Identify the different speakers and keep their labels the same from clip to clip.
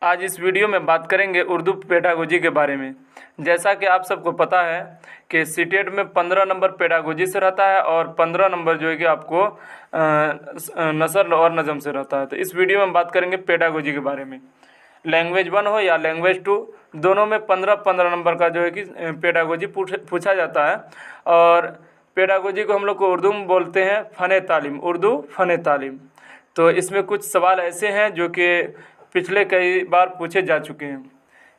Speaker 1: आज इस वीडियो में बात करेंगे उर्दू पेडागोजी के बारे में। जैसा कि आप सबको पता है कि सीटेट में 15 नंबर पेडागोजी से रहता है और 15 नंबर जो है कि आपको नसर और नज़म से रहता है। तो इस वीडियो में बात करेंगे पेडागोजी के बारे में। लैंग्वेज 1 हो या लैंग्वेज 2, दोनों में 15-15 नंबर का जो है कि पेडागोजी पूछा जाता है। और पेडागोजी को हम लोग को उर्दू में बोलते हैं फ़न तालीम, उर्दू फ़न तालीम। तो इसमें कुछ सवाल ऐसे हैं जो कि पिछले कई बार पूछे जा चुके हैं।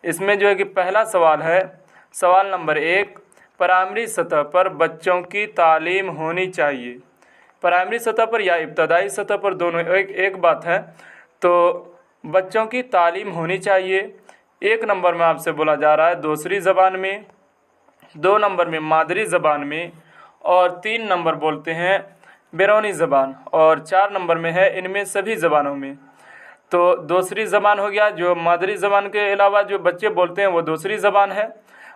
Speaker 1: इसमें जो है कि पहला सवाल है, सवाल नंबर 1, प्राइमरी सतह पर बच्चों की तालीम होनी चाहिए। प्राइमरी सतह पर या इब्तदाई सतह पर, दोनों एक बात है। तो बच्चों की तालीम होनी चाहिए। 1 नंबर में आपसे बोला जा रहा है दूसरी ज़बान में, 2 नंबर में मादरी ज़बान में, और 3 नंबर बोलते हैं बैरूनी ज़बान, और 4 नंबर में है इनमें सभी ज़बानों में। तो दूसरी ज़बान हो गया, जो मादरी ज़बान के अलावा जो बच्चे बोलते हैं वो दूसरी ज़बान है।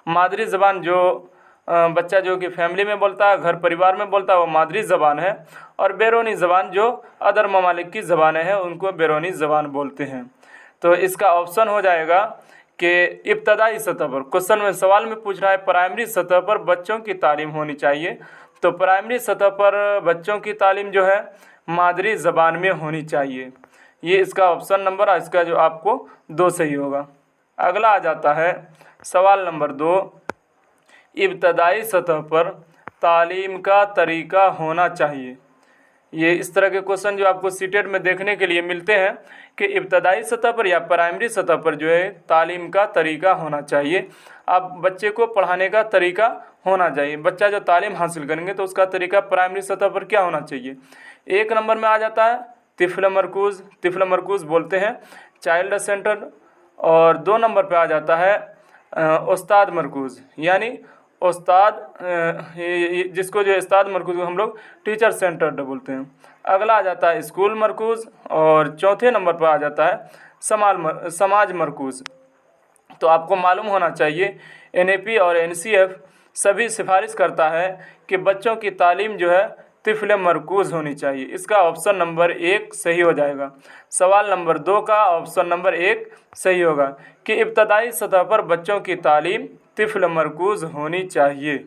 Speaker 1: मादरी ज़बान जो बच्चा जो कि फैमिली में बोलता है, घर परिवार में बोलता है, वो मादरी ज़बान है। और बैरूनी ज़बान जो अदर ममालिक की ज़बानें हैं उनको बैरूनी ज़बान बोलते हैं। तो इसका ऑप्शन हो जाएगा कि इब्तदाई सतह पर, क्वेश्चन में सवाल में पूछ रहा है प्राइमरी सतह पर बच्चों की तालीम होनी चाहिए। तो प्राइमरी सतह पर बच्चों की तालीम जो है मादरी ज़बान में होनी चाहिए। ये इसका ऑप्शन नंबर, इसका जो आपको 2 सही होगा। अगला आ जाता है सवाल नंबर 2, इब्तदाई सतह पर तालीम का तरीका होना चाहिए। ये इस तरह के क्वेश्चन जो आपको सीटेट में देखने के लिए मिलते हैं कि इब्तदाई सतह पर या प्राइमरी सतह पर जो है तालीम का तरीका होना चाहिए। अब बच्चे को पढ़ाने का तरीका होना चाहिए। बच्चा जो तालीम हासिल करेंगे तो उसका तरीका प्राइमरी सतह पर क्या होना चाहिए। 1 नंबर में आ जाता है तिफ़्ल मरकूज़, तिफ़्ल मरकूज़ बोलते हैं चाइल्ड सेंटर्ड। और 2 नंबर पे आ जाता है उस्ताद मरकूज़, यानी उस्ताद, जिसको जो उस्ताद मरकूज़ को हम लोग टीचर सेंटर्ड बोलते हैं। अगला आ जाता है स्कूल मरकूज़, और चौथे नंबर पर आ जाता है समाज मरकूज़। तो आपको मालूम होना चाहिए NAP और NCF सभी सिफारिश करता है कि बच्चों की तालीम जो है तिफ़्ल मरकूज़ होनी चाहिए। इसका ऑप्शन नंबर 1 सही हो जाएगा। सवाल नंबर 2 का ऑप्शन नंबर 1 सही होगा कि इब्तदाई सतह पर बच्चों की तालीम तिफ़्ल मरकूज़ होनी चाहिए।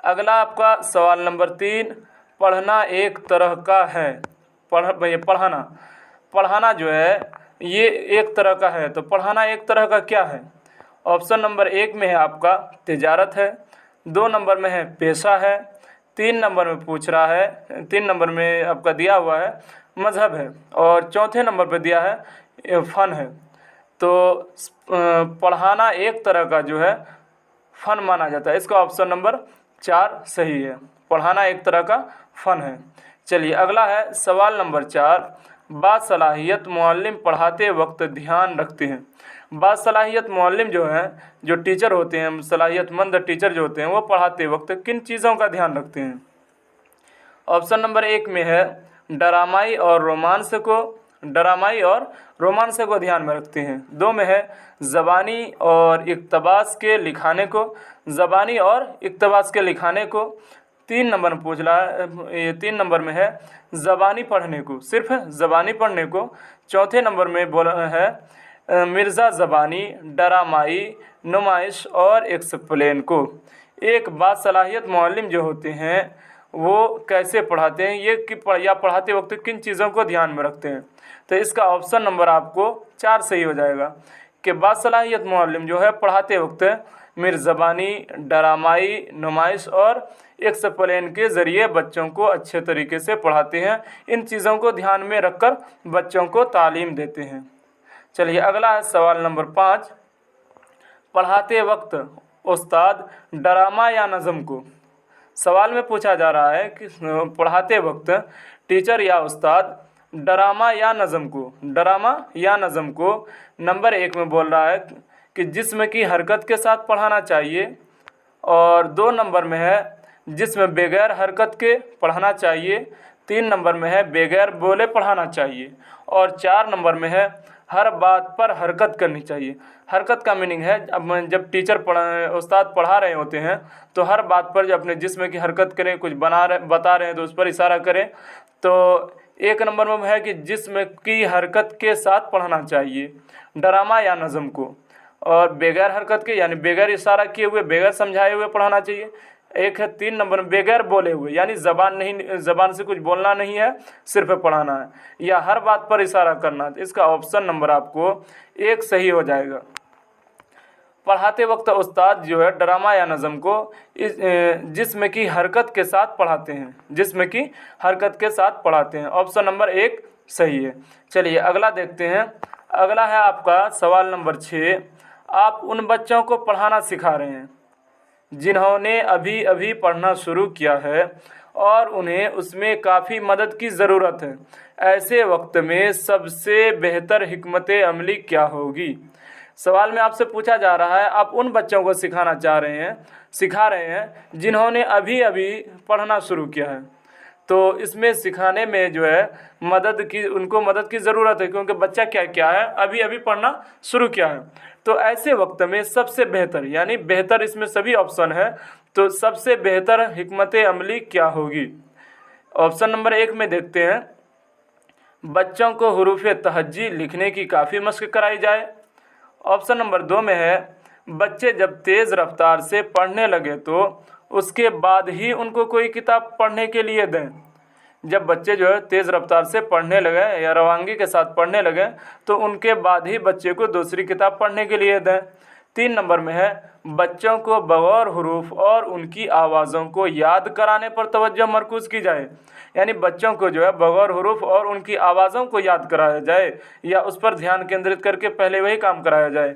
Speaker 1: अगला आपका सवाल नंबर 3, पढ़ना एक तरह का है। पढ़ाना जो है ये एक तरह का है। तो पढ़ाना एक तरह का क्या है। ऑप्शन नंबर 1 में है आपका तिजारत है, 2 नंबर में है पेशा है, 3 नंबर में पूछ रहा है, 3 नंबर में आपका दिया हुआ है मज़हब है, और चौथे नंबर पे दिया है फ़न है। तो पढ़ाना एक तरह का जो है फ़न माना जाता है। इसका ऑप्शन नंबर 4 सही है। पढ़ाना एक तरह का फ़न है। चलिए अगला है सवाल नंबर 4, बासलाहियत मुअल्लिम पढ़ाते वक्त ध्यान रखते हैं। बासलाहियत मुअल्लिम जो हैं, जो टीचर होते हैं, सलाहियतमंद टीचर जो होते हैं, वो पढ़ाते वक्त किन चीज़ों का ध्यान रखते हैं। ऑप्शन नंबर 1 में है ड्रामाई और रोमांस को ध्यान में रखते हैं। 2 में है ज़बानी और इक़्तिबास के लिखाने को, 3 नंबर में पूछ रहा है, ये 3 नंबर में है ज़बानी पढ़ने को, सिर्फ ज़बानी पढ़ने को। चौथे नंबर में बोला है मिर्ज़ा ज़बानी, ड्रामाई, नुमाइश और एक्सप्लेन को। एक बासलाहियत मुअल्लिम जो होते हैं वो कैसे पढ़ाते हैं, या पढ़ाते वक्त किन चीज़ों को ध्यान में रखते हैं। तो इसका ऑप्शन नंबर आपको 4 सही हो जाएगा कि बासलाहियत मुअल्लिम जो है पढ़ाते वक्त मिर्ज़बानी, ड्रामाई, नुमाइश और एक्सप्लेन के ज़रिए बच्चों को अच्छे तरीके से पढ़ाते हैं। इन चीज़ों को ध्यान में रखकर बच्चों को तालीम देते हैं। चलिए अगला है सवाल नंबर 5, पढ़ाते वक्त उस्ताद ड्रामा या नज़म को। सवाल में पूछा जा रहा है कि पढ़ाते वक्त टीचर या उस्ताद ड्रामा या नज़म को नंबर 1 में बोल रहा है कि जिस्म की हरकत के साथ पढ़ाना चाहिए, और 2 नंबर में है जिस्म बगैर हरकत के पढ़ाना चाहिए, 3 नंबर में है बगैर बोले पढ़ाना चाहिए, और 4 नंबर में है हर बात पर हरकत करनी चाहिए। हरकत का मीनिंग है अब जब उस्ताद पढ़ा रहे होते हैं तो हर बात पर जो अपने जिस्म की हरकत करें, कुछ बता रहे हैं तो उस पर इशारा करें। तो एक नंबर में है कि जिस्म की हरकत के साथ पढ़ना चाहिए, ड्रामा या नज़म को। और बगैर हरकत के यानी बगैर इशारा किए हुए, बगैर समझाए हुए पढ़ाना चाहिए। एक है 3 नंबर में बगैर बोले हुए, यानी ज़बान से कुछ बोलना नहीं है, सिर्फ पढ़ाना है, या हर बात पर इशारा करना। तो इसका ऑप्शन नंबर आपको 1 सही हो जाएगा। पढ़ाते वक्त उस्ताद जो है ड्रामा या नज़म को जिस्म की हरकत के साथ पढ़ाते हैं, जिस्म की हरकत के साथ पढ़ाते हैं। ऑप्शन नंबर 1 सही है। चलिए अगला देखते हैं। अगला है आपका सवाल नंबर 6। आप उन बच्चों को पढ़ाना सिखा रहे हैं जिन्होंने अभी अभी पढ़ना शुरू किया है और उन्हें उसमें काफ़ी मदद की ज़रूरत है। ऐसे वक्त में सबसे बेहतर हिकमत अमली क्या होगी? सवाल में आपसे पूछा जा रहा है, आप उन बच्चों को सिखा रहे हैं जिन्होंने अभी अभी पढ़ना शुरू किया है। तो इसमें सिखाने में जो है उनको मदद की ज़रूरत है, क्योंकि बच्चा क्या है, अभी अभी पढ़ना शुरू किया है। तो ऐसे वक्त में सबसे बेहतर, यानी बेहतर इसमें सभी ऑप्शन है, तो सबसे बेहतर हिकमत अमली क्या होगी? ऑप्शन नंबर 1 में देखते हैं, बच्चों को हुरूफ तहज्जी लिखने की काफ़ी मशक कराई जाए। ऑप्शन नंबर 2 में है, बच्चे जब तेज़ रफ्तार से पढ़ने लगे तो उसके बाद ही उनको कोई किताब पढ़ने के लिए दें। जब बच्चे जो है तेज़ रफ्तार से पढ़ने लगे या रवानगी के साथ पढ़ने लगे तो उनके बाद ही बच्चे को दूसरी किताब पढ़ने के लिए दें। 3 नंबर में है, बच्चों को बगैर हुरूफ और उनकी आवाज़ों को याद कराने पर तवज्जो मरकूज़ की जाए, यानी बच्चों को जो है बगैर हुरूफ और उनकी आवाज़ों को याद कराया जाए या उस पर ध्यान केंद्रित करके पहले वही काम कराया जाए।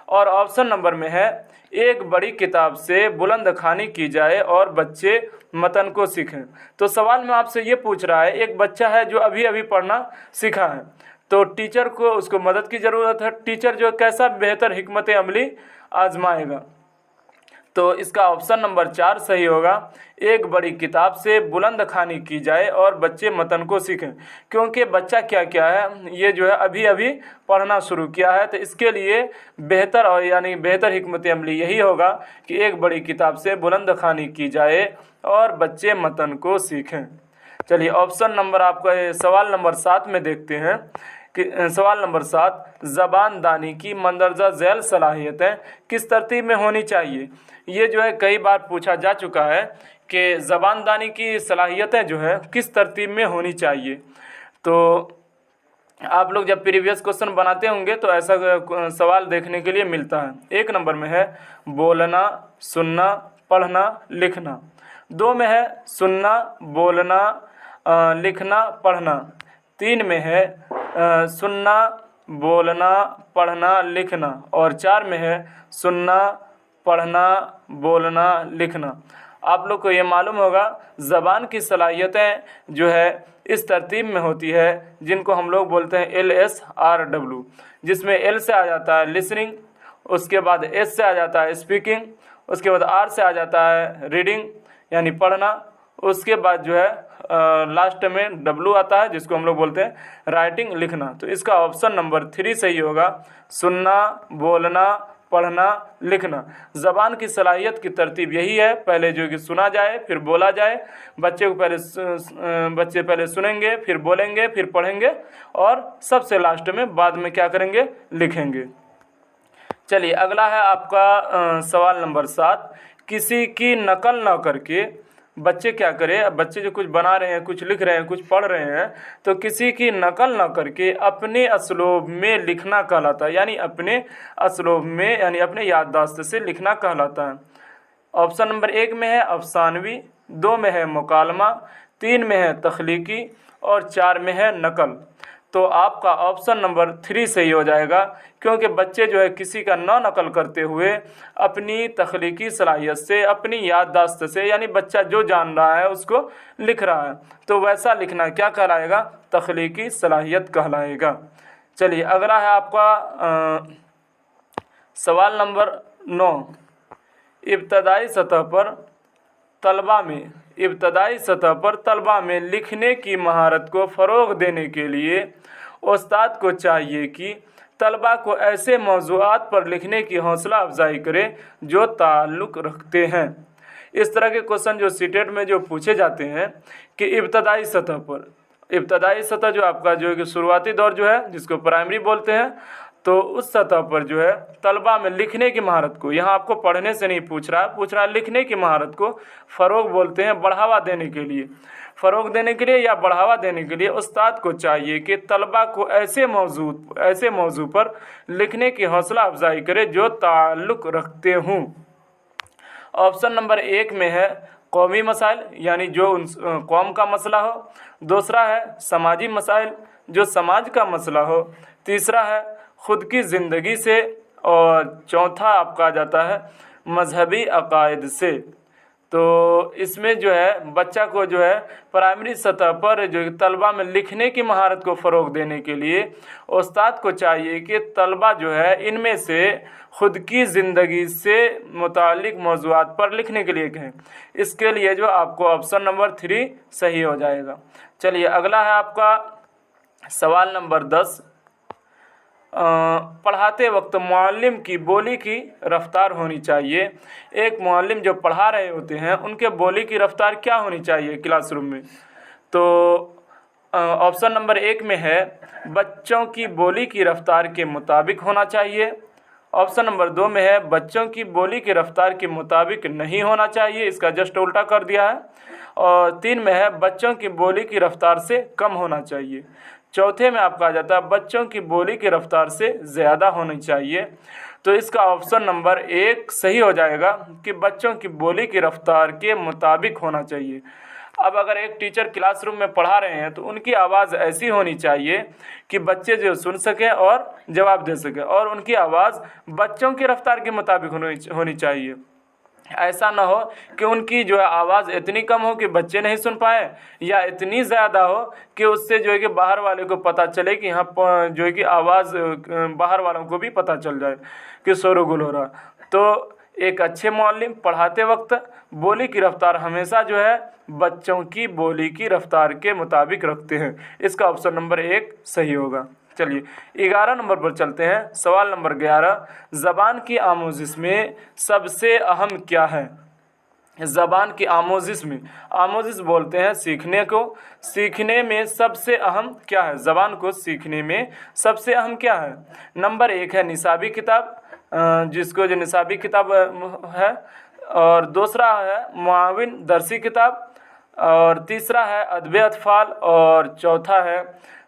Speaker 1: और ऑप्शन नंबर में है, एक बड़ी किताब से बुलंद खानी की जाए और बच्चे मतन को सीखें। तो सवाल में आपसे ये पूछ रहा है, एक बच्चा है जो अभी अभी पढ़ना सीखा है, तो टीचर को उसको मदद की ज़रूरत है। टीचर जो कैसा बेहतर हिकमत अमली आजमाएगा? तो इसका ऑप्शन नंबर 4 सही होगा। एक बड़ी किताब से बुलंद खानी की जाए और बच्चे मतन को सीखें, क्योंकि बच्चा क्या है, ये जो है अभी अभी पढ़ना शुरू किया है। तो इसके लिए बेहतर और यानी बेहतर हिकमत अमली यही होगा कि एक बड़ी किताब से बुलंद खानी की जाए और बच्चे मतन को सीखें। चलिए ऑप्शन नंबर आपका सवाल नंबर 7 में देखते हैं कि सवाल नंबर 7, ज़बान दानी की मंदरजा झैल सलाहियतें किस तरतीब में होनी चाहिए? ये जो है कई बार पूछा जा चुका है कि ज़बान दानी की सलाहियतें जो है किस तरतीब में होनी चाहिए। तो आप लोग जब प्रीवियस क्वेश्चन बनाते होंगे तो ऐसा सवाल देखने के लिए मिलता है। 1 नंबर में है बोलना, सुनना, पढ़ना, लिखना। 2 में है सुनना, बोलना, लिखना, पढ़ना। 3 में है सुनना, बोलना, पढ़ना, लिखना। और 4 में है सुनना, पढ़ना, बोलना, लिखना। आप लोग को ये मालूम होगा ज़बान की सलाहियतें जो है इस तरतीब में होती है, जिनको हम लोग बोलते हैं LSRW, जिसमें L से आ जाता है लिसनिंग, उसके बाद S से आ जाता है स्पीकिंग, उसके बाद R से आ जाता है रीडिंग यानी पढ़ना, उसके बाद जो है लास्ट में W आता है जिसको हम लोग बोलते हैं राइटिंग, लिखना। तो इसका ऑप्शन नंबर 3 सही होगा, सुनना, बोलना, पढ़ना, लिखना। ज़बान की सलाहियत की तरतीब यही है, पहले जो कि सुना जाए फिर बोला जाए। बच्चे पहले सुनेंगे, फिर बोलेंगे, फिर पढ़ेंगे और सबसे लास्ट में बाद में क्या करेंगे, लिखेंगे। चलिए अगला है आपका सवाल नंबर 7, किसी की नकल न करके बच्चे क्या करें? बच्चे जो कुछ बना रहे हैं, कुछ लिख रहे हैं, कुछ पढ़ रहे हैं, तो किसी की नकल न करके अपने असलूब में लिखना कहलाता है, यानी अपने असलूब में यानी अपने याददाश्त से लिखना कहलाता है। ऑप्शन नंबर 1 में है अफसानवी, 2 में है मुकालमा, 3 में है तख्लीकी और 4 में है नकल। तो आपका ऑप्शन नंबर 3 सही हो जाएगा, क्योंकि बच्चे जो है किसी का न नकल करते हुए अपनी तख्लीकी सलाहियत से, अपनी याददाश्त से, यानी बच्चा जो जान रहा है उसको लिख रहा है, तो वैसा लिखना क्या कहलाएगा, तख्लीकी सलाहियत कहलाएगा। चलिए अगला है आपका सवाल नंबर 9, इब्तदाई सतह पर तलबा में लिखने की महारत को फ़रोग़ देने के लिए उस्ताद को चाहिए कि तलबा को ऐसे मौज़ूआत पर लिखने की हौसला अफजाई करे जो ताल्लुक़ रखते हैं। इस तरह के क्वेश्चन जो सीटेट में जो पूछे जाते हैं कि इब्तदाई सतह पर, इब्तदाई सतह जो आपका जो है कि शुरुआती दौर जो है जिसको प्राइमरी बोलते हैं, तो उस सतह पर जो है तलबा में लिखने की महारत को, यहाँ आपको पढ़ने से नहीं पूछ रहा है लिखने की महारत को फ़रोग बोलते हैं। बढ़ावा देने के लिए, फ़रोग देने के लिए या बढ़ावा देने के लिए उस्ताद को चाहिए कि तलबा को ऐसे मौजू पर लिखने की हौसला अफजाई करे जो ताल्लुक़ रखते हों। ऑप्शन नंबर 1 में है कौमी मसाइल, यानी जो कौम का मसला हो। दूसरा है समाजी मसाइल, जो समाज का मसला हो। तीसरा है ख़ुद की ज़िंदगी से, और चौथा आपका आ जाता है मजहबी अकायद से। तो इसमें जो है बच्चा को जो है प्राइमरी सतह पर जो तलबा में लिखने की महारत को फ़रोग देने के लिए उस्ताद को चाहिए कि तलबा जो है इनमें से ख़ुद की ज़िंदगी से मुतालिक मौज़ूआत पर लिखने के लिए कहें। इसके लिए जो आपको ऑप्शन नंबर 3 सही हो जाएगा। चलिए अगला है आपका सवाल नंबर 10। पढ़ाते वक्त मुअल्लिम की बोली की रफ़्तार होनी चाहिए। एक मुअल्लिम जो पढ़ा रहे होते हैं उनके बोली की रफ़्तार क्या होनी चाहिए क्लासरूम में? तो ऑप्शन नंबर 1 में है बच्चों की बोली की रफ़्तार के मुताबिक होना चाहिए। ऑप्शन नंबर 2 में है बच्चों की बोली की रफ़्तार के मुताबिक नहीं होना चाहिए, इसका जस्ट उल्टा कर दिया है। और 3 में है बच्चों की बोली की रफ़्तार से कम होना चाहिए। चौथे में आपका आ जाता है बच्चों की बोली की रफ़्तार से ज़्यादा होनी चाहिए। तो इसका ऑप्शन नंबर 1 सही हो जाएगा कि बच्चों की बोली की रफ़्तार के मुताबिक होना चाहिए। अब अगर एक टीचर क्लासरूम में पढ़ा रहे हैं तो उनकी आवाज़ ऐसी होनी चाहिए कि बच्चे जो सुन सकें और जवाब दे सकें, और उनकी आवाज़ बच्चों की रफ़्तार के मुताबिक होनी चाहिए। ऐसा ना हो कि उनकी जो है आवाज़ इतनी कम हो कि बच्चे नहीं सुन पाए, या इतनी ज़्यादा हो कि उससे जो है कि बाहर वाले को पता चले कि यहाँ जो है कि आवाज़ बाहर वालों को भी पता चल जाए कि शोरगुल हो रहा। तो एक अच्छे मुअल्लिम पढ़ाते वक्त बोली की रफ़्तार हमेशा जो है बच्चों की बोली की रफ़्तार के मुताबिक रखते हैं। इसका ऑप्शन नंबर 1 सही होगा। चलिए 11 नंबर पर चलते हैं। सवाल नंबर 11, ज़बान की आमोजिश में सबसे अहम क्या है? ज़बान की आमोजिश में, आमोजिश बोलते हैं सीखने को, सीखने में सबसे अहम क्या है? ज़बान को सीखने में सबसे अहम क्या है? नंबर 1 है निसाबी किताब, जिसको जो निसाबी किताब है, और दूसरा है मुआविन दरसी किताब, और तीसरा है अदब अतफ़ाल, और चौथा है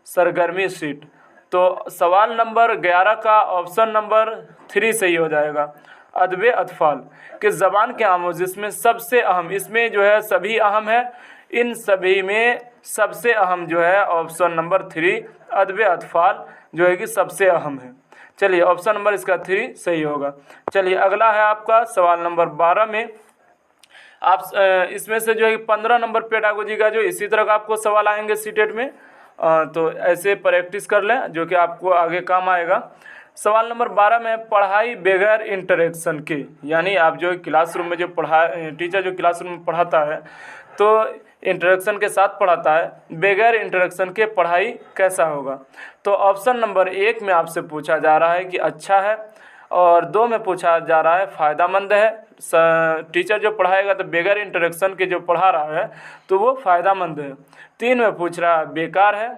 Speaker 1: सरगर्मी शीट। तो सवाल नंबर 11 का ऑप्शन नंबर 3 सही हो जाएगा, अदब अतफ़ाल। कि ज़बान के आमोजिश में सबसे अहम, इसमें जो है सभी अहम है, इन सभी में सबसे अहम जो है ऑप्शन नंबर 3 अदब अतफ़ाल जो है कि सबसे अहम है। चलिए ऑप्शन नंबर इसका 3 सही होगा। चलिए अगला है आपका सवाल नंबर 12 में। आप इसमें से जो है 15 नंबर पेडागोजी का जो इसी तरह का आपको सवाल आएंगे सीटेट में, तो ऐसे प्रैक्टिस कर लें जो कि आपको आगे काम आएगा। सवाल नंबर 12 में पढ़ाई बगैर इंटरेक्शन के, यानी आप जो क्लासरूम में जो टीचर जो क्लासरूम में पढ़ाता है तो इंटरेक्शन के साथ पढ़ाता है, बगैर इंटरेक्शन के पढ़ाई कैसा होगा? तो ऑप्शन नंबर 1 में आपसे पूछा जा रहा है कि अच्छा है, और 2 में पूछा जा रहा है फ़ायदामंद है। टीचर जो पढ़ाएगा तो बगैर इंटरेक्शन के जो पढ़ा रहा है तो वो फ़ायदामंद है। 3 में पूछ रहा है बेकार है,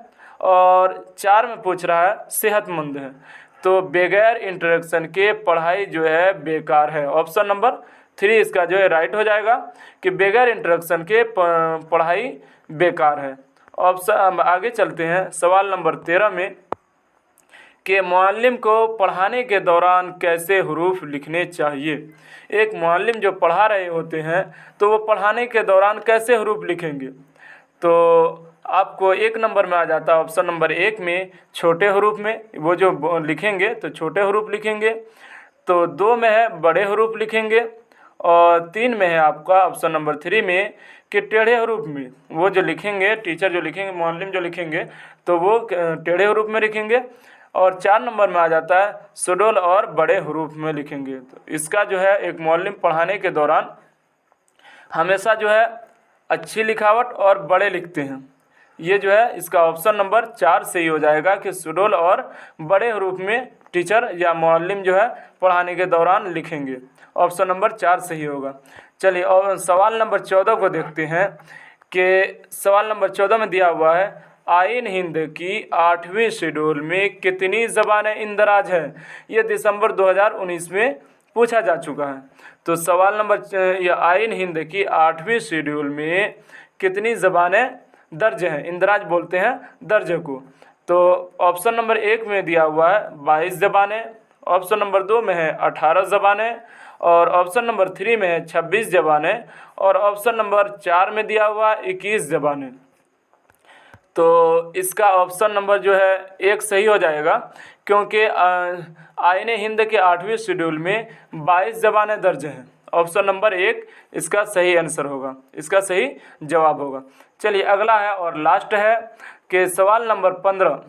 Speaker 1: और 4 में पूछ रहा है सेहतमंद है। तो बगैर इंटरेक्शन के पढ़ाई जो है बेकार है। ऑप्शन नंबर 3 इसका जो है राइट हो जाएगा कि बगैर इंटरेक्शन के पढ़ाई बेकार है। ऑप्शन आगे चलते हैं सवाल नंबर 13 में कि मुअल्लिम को पढ़ाने के दौरान कैसे हुरूफ लिखने चाहिए। एक मुअल्लिम जो पढ़ा रहे होते हैं तो वो पढ़ाने के दौरान कैसे हुरूफ लिखेंगे? तो आपको 1 नंबर में आ जाता है ऑप्शन नंबर 1 में छोटे हुरूफ में, वो जो लिखेंगे तो छोटे हुरूफ लिखेंगे। तो 2 में है बड़े हुरूफ लिखेंगे, और 3 में है आपका ऑप्शन नंबर 3 में कि टेढ़े हुरूफ में वो जो लिखेंगे, टीचर जो लिखेंगे, मुअल्लिम जो लिखेंगे तो वो टेढ़े हुरूफ में लिखेंगे। और 4 नंबर में आ जाता है सुडौल और बड़े हुरूफ में लिखेंगे। तो इसका जो है एक मुअल्लिम पढ़ाने के दौरान हमेशा जो है अच्छी लिखावट और बड़े लिखते हैं। ये जो है इसका ऑप्शन नंबर 4 सही हो जाएगा कि सुडौल और बड़े हुरूफ में टीचर या मुअल्लिम जो है पढ़ाने के दौरान लिखेंगे। ऑप्शन नंबर 4 सही होगा। चलिए और सवाल नंबर 14 को देखते हैं कि सवाल नंबर 14 में दिया हुआ है आइन हिंद की 8वीं शेड्यूल में कितनी ज़बानें इंदराज हैं? ये दिसंबर 2019 में पूछा जा चुका है। तो सवाल नंबर ये आइन हिंद की 8वीं शेड्यूल में कितनी ज़बानें दर्ज हैं? इंदराज बोलते हैं दर्ज को। तो ऑप्शन नंबर 1 में दिया हुआ है 22 ज़बानें, ऑप्शन नंबर 2 में है 18 ज़बानें, और ऑप्शन नंबर 3 में है 26 ज़बानें, और ऑप्शन नंबर 4 में दिया हुआ है 21 ज़बानें। तो इसका ऑप्शन नंबर जो है 1 सही हो जाएगा, क्योंकि आइन हिंद के 8वीं शेड्यूल में 22 ज़बानें दर्ज हैं। ऑप्शन नंबर 1 इसका सही आंसर होगा, इसका सही जवाब होगा। चलिए अगला है और लास्ट है कि सवाल नंबर 15,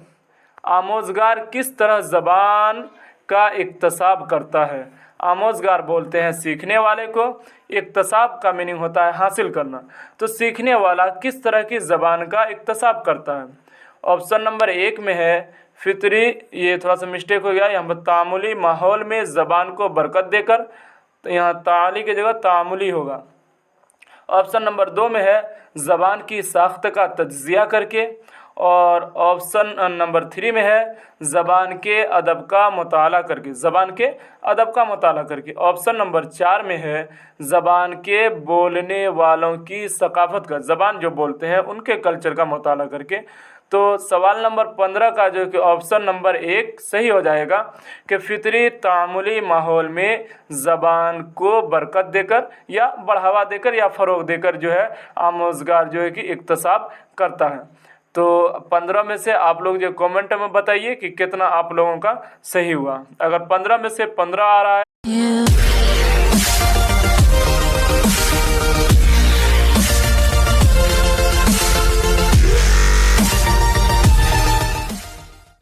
Speaker 1: आमोज़गार किस तरह ज़बान का इक्तसाब करता है? आमोज़गार बोलते हैं सीखने वाले को, इक्तसाब का मीनिंग होता है हासिल करना। तो सीखने वाला किस तरह की ज़बान का इक्तसाब करता है? ऑप्शन नंबर 1 में है फितरी, ये थोड़ा सा मिस्टेक हो गया, यहाँ पर तामुली माहौल में ज़बान को बरकत देकर, तो यहाँ ताली की जगह तामुली होगा। ऑप्शन नंबर 2 में है ज़बान की साख्त का तज्ज़िया करके, और ऑप्शन नंबर 3 में है ज़बान के अदब का मुताला करके, ज़बान के अदब का मुताला करके। ऑप्शन नंबर 4 में है ज़बान के बोलने वालों की सकाफ़त का, ज़बान जो बोलते हैं उनके कल्चर का मुताला करके। तो सवाल नंबर 15 का जो कि ऑप्शन नंबर 1 सही हो जाएगा कि फितरी तामुली माहौल में ज़बान को बरकत देकर या बढ़ावा देकर या फ़रोग़ देकर जो है आमोज़गार जो है कि इक्तसाब करता है। तो 15 में से आप लोग जो कमेंट में बताइए कि कितना आप लोगों का सही हुआ। अगर 15 में से 15 आ रहा है